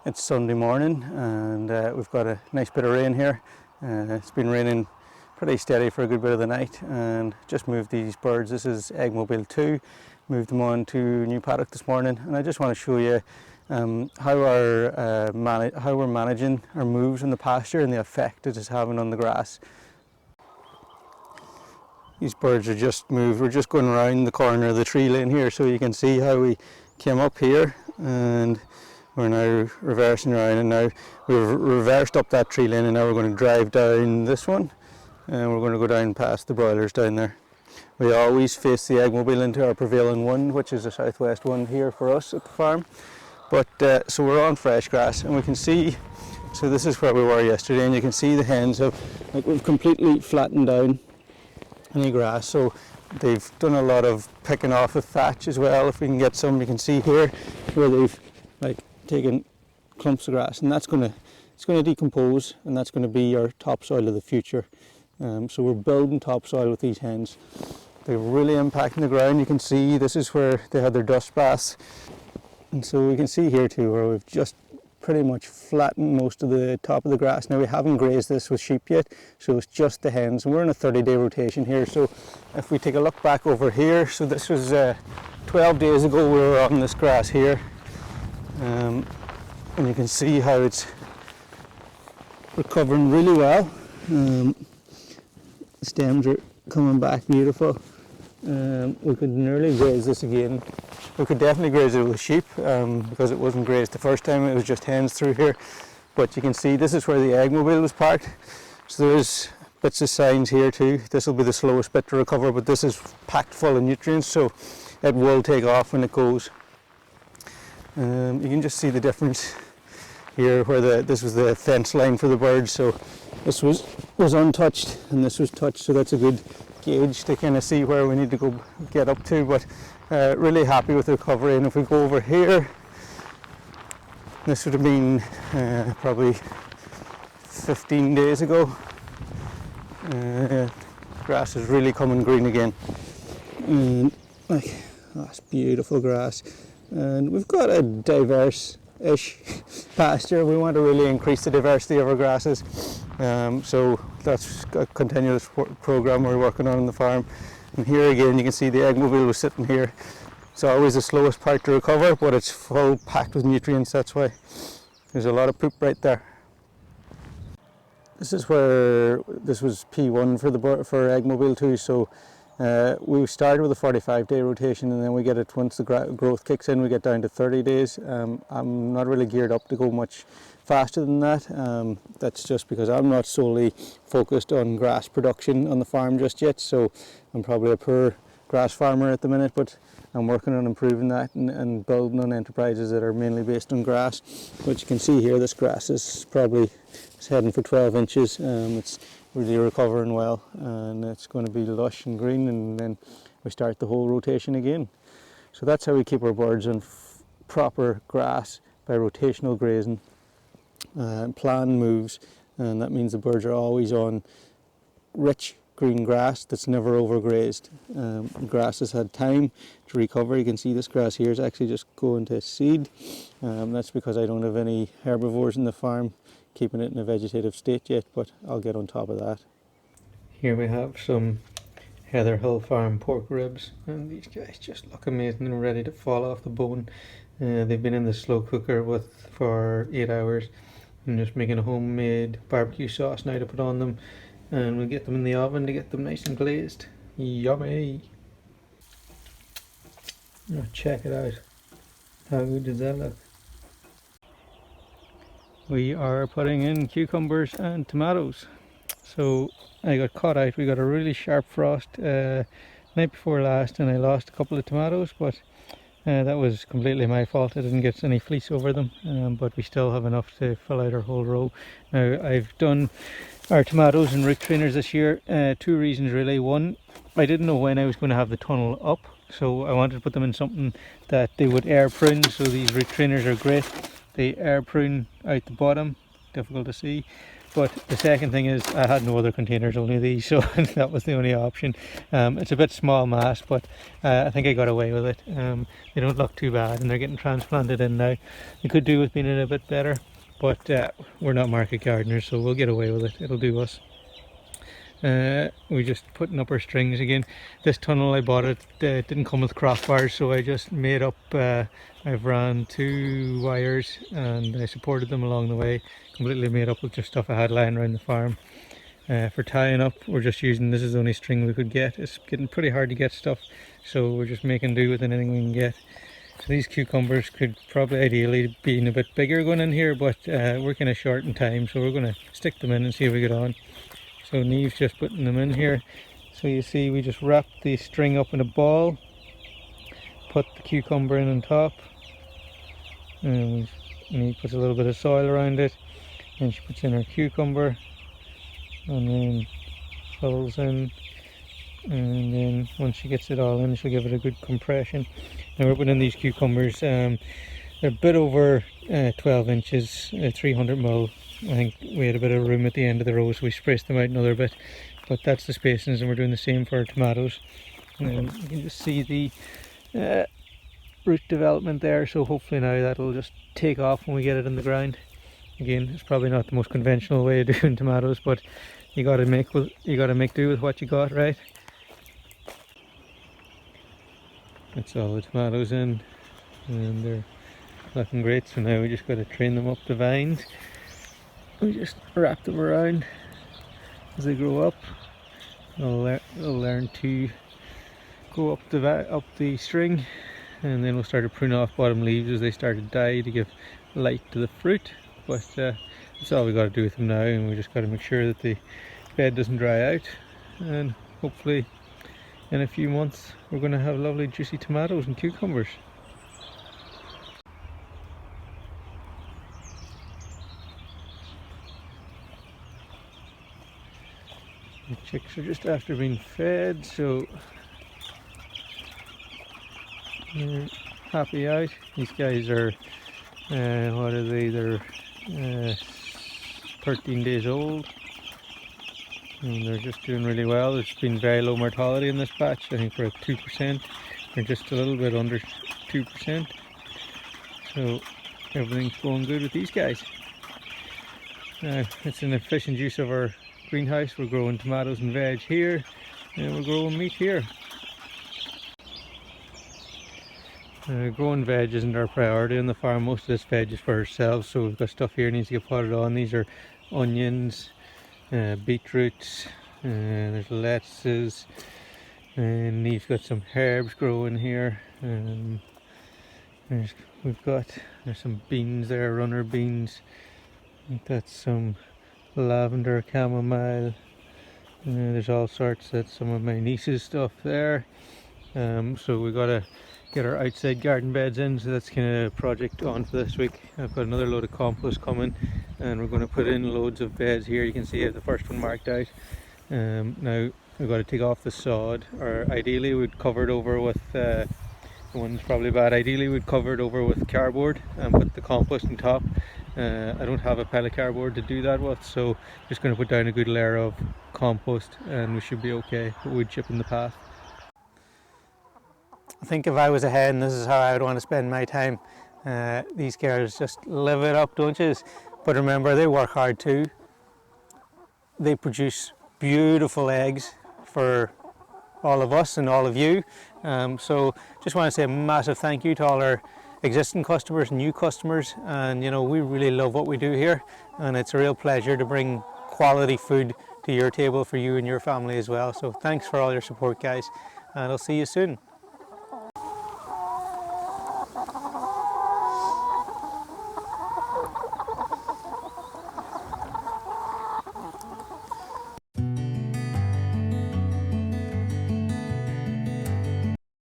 It's Sunday morning and we've got a nice bit of rain here. It's been raining pretty steady for a good bit of the night, and just moved these birds. This is Eggmobile 2. Moved them on to new paddock this morning, and I just want to show you how we're managing our moves in the pasture and the effect it is having on the grass. These birds are just moved. We're just going around the corner of the tree lane here, so you can see how we came up here and we're now reversing around, and now we've reversed up that tree lane, and now we're going to drive down this one, and we're going to go down past the broilers down there. We always face the Eggmobile into our prevailing one, which is a southwest one here for us at the farm. But so we're on fresh grass, and we can see, so this is where we were yesterday, and you can see the hens have, like, we've completely flattened down any grass, so they've done a lot of picking off the thatch as well. If we can get some, you can see here where they've taken clumps of grass, and it's going to decompose, and that's going to be our topsoil of the future. So we're building topsoil with these hens. They're really impacting the ground. You can see this is where they had their dust baths, and so we can see here too where we've just pretty much flattened most of the top of the grass. Now, we haven't grazed this with sheep yet, so it's just the hens, and we're in a 30-day rotation here. So if we take a look back over here, so this was 12 days ago we were on this grass here, and you can see how it's recovering really well. The stems are coming back beautiful. We could nearly graze this again. We could definitely graze it with sheep because it wasn't grazed the first time. It was just hens through here. But you can see this is where the Eggmobile was parked. So there's bits of signs here too. This will be the slowest bit to recover, but this is packed full of nutrients, so it will take off when it goes. You can just see the difference here where this was the fence line for the birds. So this was untouched and this was touched, so that's a good gauge to kind of see where we need to go get up to. But really happy with the recovery. And if we go over here, this would have been probably 15 days ago. Grass is really coming green again, and that's beautiful grass. And we've got a diverse-ish pasture. We want to really increase the diversity of our grasses, so that's a continuous program we're working on the farm. And here again you can see the Eggmobile was sitting here. It's always the slowest part to recover, but it's full packed with nutrients. That's why there's a lot of poop right there. This is where this was P1 for Eggmobile 2. So we started with a 45-day rotation, and then we get it, once the growth kicks in, we get down to 30 days. I'm not really geared up to go much faster than that. That's just because I'm not solely focused on grass production on the farm just yet. So I'm probably a poor grass farmer at the minute, but I'm working on improving that and building on enterprises that are mainly based on grass. But you can see here, this grass is probably heading for 12 inches. It's really recovering well, and it's going to be lush and green, and then we start the whole rotation again. So that's how we keep our birds on proper grass, by rotational grazing, planned moves, and that means the birds are always on rich green grass that's never overgrazed. The grass has had time to recover. You can see this grass here is actually just going to seed. That's because I don't have any herbivores in the farm keeping it in a vegetative state yet, but I'll get on top of that. Here we have some Heather Hill Farm pork ribs, and these guys just look amazing and ready to fall off the bone. They've been in the slow cooker for 8 hours. I'm just making a homemade barbecue sauce now to put on them, and we'll get them in the oven to get them nice and glazed. Yummy! Oh, check it out. How good does that look? We are putting in cucumbers and tomatoes. So I got caught out. We got a really sharp frost night before last, and I lost a couple of tomatoes, but that was completely my fault. I didn't get any fleece over them, but we still have enough to fill out our whole row. Now, I've done our tomatoes and root trainers this year. 2 reasons really. One, I didn't know when I was going to have the tunnel up, so I wanted to put them in something that they would air prune. So these root trainers are great. They air prune out the bottom, difficult to see. But the second thing is I had no other containers, only these, so that was the only option. It's a bit small mass, but I think I got away with it. They don't look too bad, and they're getting transplanted in now. They could do with being in a bit better, but we're not market gardeners, so we'll get away with it. It'll do us. We're just putting up our strings again. This tunnel I bought it didn't come with crossbars, so I just made up, I've ran 2 wires and I supported them along the way, completely made up with just stuff I had lying around the farm. For tying up, we're just using, this is the only string we could get. It's getting pretty hard to get stuff, so we're just making do with anything we can get. So these cucumbers could probably ideally be a bit bigger going in here, but we're kind of short in time, so we're going to stick them in and see how we get on. So Neve's just putting them in here. So you see we just wrap the string up in a ball, put the cucumber in on top, and Neve puts a little bit of soil around it, and she puts in her cucumber, and then fills in, and then once she gets it all in, she'll give it a good compression. Now we're putting in these cucumbers, they're a bit over 12 inches, 300 ml. I think we had a bit of room at the end of the row, so we spaced them out another bit, but that's the spacings, and we're doing the same for our tomatoes. And you can just see the root development there, so hopefully now that'll just take off when we get it in the ground. Again, it's probably not the most conventional way of doing tomatoes, but you got to make do with what you got, right? That's all the tomatoes in, and they're looking great. So now we just got to train them up the vines. We just wrap them around as they grow up. They'll learn to go up the string, and then we'll start to prune off bottom leaves as they start to die to give light to the fruit. But that's all we got to do with them now, and we just got to make sure that the bed doesn't dry out, and hopefully in a few months we're going to have lovely juicy tomatoes and cucumbers. The chicks are just after being fed, so they're happy out. These guys are, what are they? They're 13 days old, and they're just doing really well. There's been very low mortality in this batch. I think we're at 2%. They're just a little bit under 2%. So everything's going good with these guys. It's an efficient use of our greenhouse. We're growing tomatoes and veg here, and we're growing meat here. Growing veg isn't our priority on the farm. Most of this veg is for ourselves, so we've got stuff here that needs to get potted on. These are onions, beetroots, there's lettuces, and Neve's got some herbs growing here. There's some beans there, runner beans. I think that's some lavender, chamomile. There's all sorts. That's some of my niece's stuff there. So we got to get our outside garden beds in, so that's kind of a project on for this week. I've got another load of compost coming, and we're going to put in loads of beds here. You can see the first one marked out. Now we've got to take off the sod, or ideally we'd cover it over with the one's probably bad. Ideally we'd cover it over with cardboard and put the compost on top. I don't have a pellet cardboard to do that with, so just going to put down a good layer of compost and we should be okay. Put wood chip in the path. I think if I was a hen, this is how I would want to spend my time. These girls just live it up, don't you? But remember, they work hard too. They produce beautiful eggs for all of us and all of you. So just want to say a massive thank you to all our existing customers, new customers, and you know, we really love what we do here, and it's a real pleasure to bring quality food to your table for you and your family as well. So thanks for all your support, guys, and I'll see you soon.